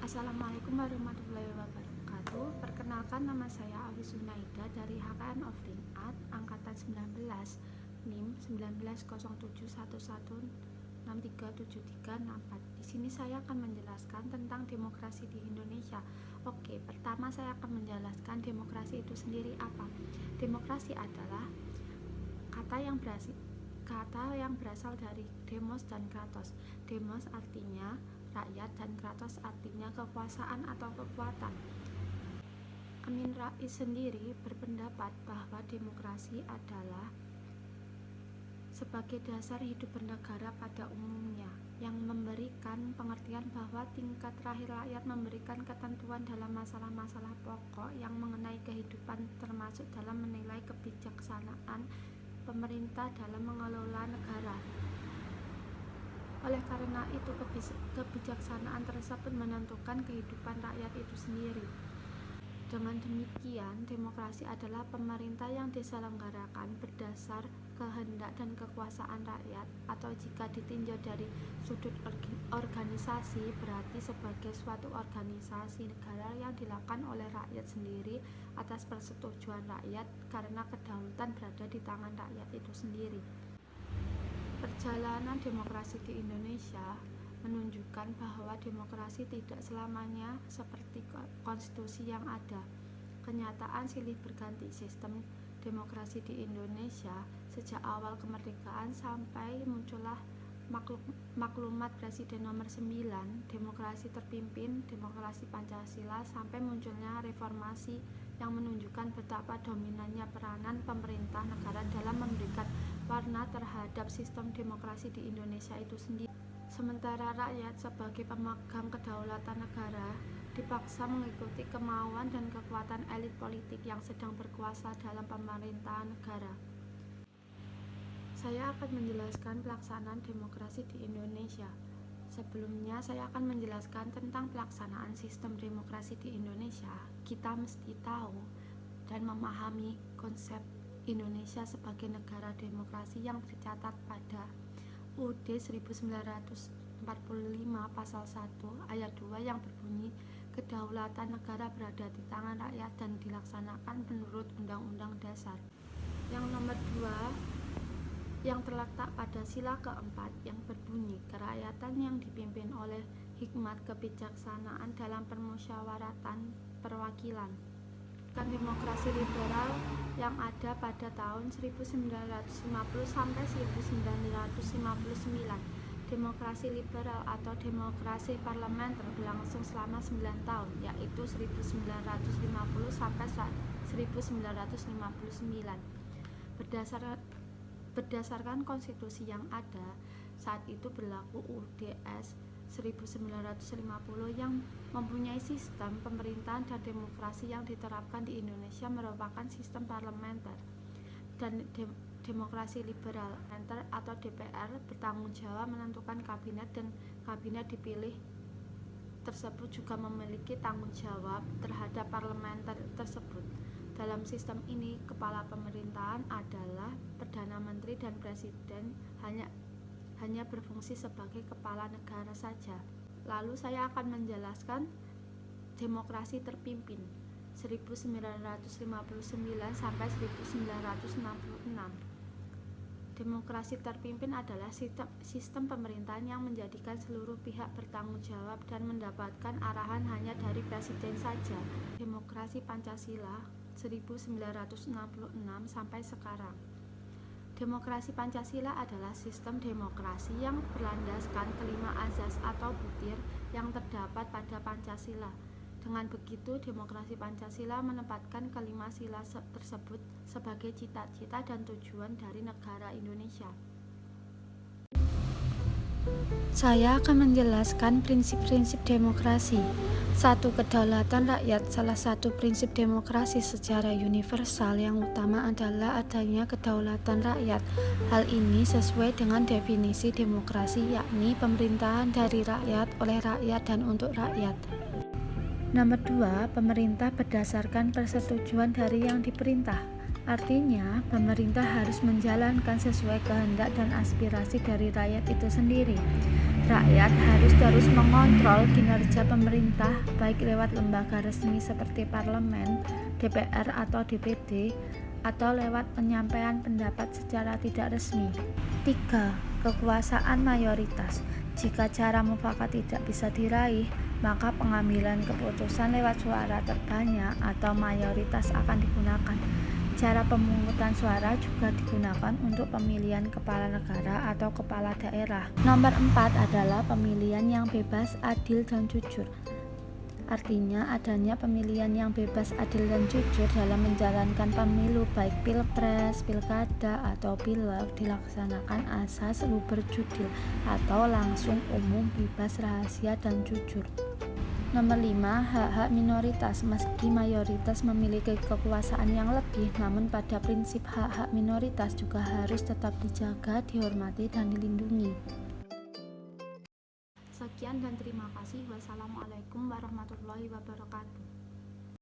Assalamualaikum warahmatullahi wabarakatuh. Perkenalkan, nama saya Awi Sunaida dari HKN Offering Art angkatan 19 NIM 190711637364. Di sini saya akan menjelaskan tentang demokrasi di Indonesia. Oke, pertama saya akan menjelaskan demokrasi itu sendiri apa. Demokrasi adalah kata yang berasal dari demos dan kratos. Demos artinya rakyat dan kratos artinya kekuasaan atau kekuatan. Amin Rais sendiri berpendapat bahwa demokrasi adalah sebagai dasar hidup bernegara pada umumnya, yang memberikan pengertian bahwa tingkat terakhir rakyat memberikan ketentuan dalam masalah-masalah pokok yang mengenai kehidupan, termasuk dalam menilai kebijaksanaan pemerintah dalam mengelola negara. Oleh karena itu, kebijaksanaan tersebut menentukan kehidupan rakyat itu sendiri. Dengan demikian, demokrasi adalah pemerintah yang diselenggarakan berdasar kehendak dan kekuasaan rakyat, atau jika ditinjau dari sudut organisasi, berarti sebagai suatu organisasi negara yang dilakukan oleh rakyat sendiri atas persetujuan rakyat, karena kedaulatan berada di tangan rakyat itu sendiri. Perjalanan demokrasi di Indonesia menunjukkan bahwa demokrasi tidak selamanya seperti konstitusi yang ada. Kenyataan silih berganti sistem demokrasi di Indonesia sejak awal kemerdekaan sampai muncullah maklumat Presiden nomor 9, demokrasi terpimpin, demokrasi Pancasila, sampai munculnya reformasi yang menunjukkan betapa dominannya peranan pemerintah negara dalam memberikan warna terhadap sistem demokrasi di Indonesia itu sendiri. Sementara rakyat sebagai pemegang kedaulatan negara dipaksa mengikuti kemauan dan kekuatan elit politik yang sedang berkuasa dalam pemerintahan negara. Saya akan menjelaskan pelaksanaan demokrasi di Indonesia. Sebelumnya saya akan menjelaskan tentang pelaksanaan sistem demokrasi di Indonesia. Kita mesti tahu dan memahami konsep Indonesia sebagai negara demokrasi yang tercatat pada UUD 1945 pasal 1 ayat 2 yang berbunyi, kedaulatan negara berada di tangan rakyat dan dilaksanakan menurut Undang-Undang Dasar. Yang nomor 2 yang terletak pada sila keempat yang berbunyi, kerakyatan yang dipimpin oleh hikmat kebijaksanaan dalam permusyawaratan perwakilan. Demokrasi liberal yang ada pada tahun 1950 sampai 1959. Demokrasi liberal atau demokrasi parlementer berlangsung selama 9 tahun, yaitu 1950 sampai 1959. Berdasarkan konstitusi yang ada saat itu berlaku UUDS 1950 yang mempunyai sistem pemerintahan dan demokrasi yang diterapkan di Indonesia merupakan sistem parlementer, dan demokrasi liberal atau DPR bertanggung jawab menentukan kabinet, dan kabinet dipilih tersebut juga memiliki tanggung jawab terhadap parlementer tersebut. Dalam sistem ini, kepala pemerintahan adalah Perdana Menteri dan Presiden hanya berfungsi sebagai kepala negara saja. Lalu saya akan menjelaskan demokrasi terpimpin 1959 sampai 1966. Demokrasi terpimpin adalah sistem pemerintahan yang menjadikan seluruh pihak bertanggung jawab dan mendapatkan arahan hanya dari presiden saja. Demokrasi Pancasila 1966 sampai sekarang. Demokrasi Pancasila adalah sistem demokrasi yang berlandaskan kelima azas atau butir yang terdapat pada Pancasila. Dengan begitu, demokrasi Pancasila menempatkan kelima sila tersebut sebagai cita-cita dan tujuan dari negara Indonesia. Saya akan menjelaskan prinsip-prinsip demokrasi. 1. Kedaulatan rakyat. Salah satu prinsip demokrasi secara universal yang utama adalah adanya kedaulatan rakyat. Hal ini sesuai dengan definisi demokrasi, yakni pemerintahan dari rakyat, oleh rakyat, dan untuk rakyat. Nomor 2, pemerintah berdasarkan persetujuan dari yang diperintah. Artinya, pemerintah harus menjalankan sesuai kehendak dan aspirasi dari rakyat itu sendiri. Rakyat harus terus mengontrol kinerja pemerintah, baik lewat lembaga resmi seperti parlemen, DPR atau DPD, atau lewat penyampaian pendapat secara tidak resmi. 3. Kekuasaan mayoritas. Jika cara mufakat tidak bisa diraih, maka pengambilan keputusan lewat suara terbanyak atau mayoritas akan digunakan. Cara pemungutan suara juga digunakan untuk pemilihan kepala negara atau kepala daerah. Nomor 4 adalah pemilihan yang bebas, adil, dan jujur. Artinya adanya pemilihan yang bebas, adil, dan jujur dalam menjalankan pemilu baik pilpres, pilkada, atau pileg dilaksanakan asas luber judil atau langsung, umum, bebas, rahasia, dan jujur. Nomor 5, hak-hak minoritas. Meski mayoritas memiliki kekuasaan yang lebih, namun pada prinsip hak-hak minoritas juga harus tetap dijaga, dihormati, dan dilindungi. Sekian dan terima kasih. Wassalamualaikum warahmatullahi wabarakatuh.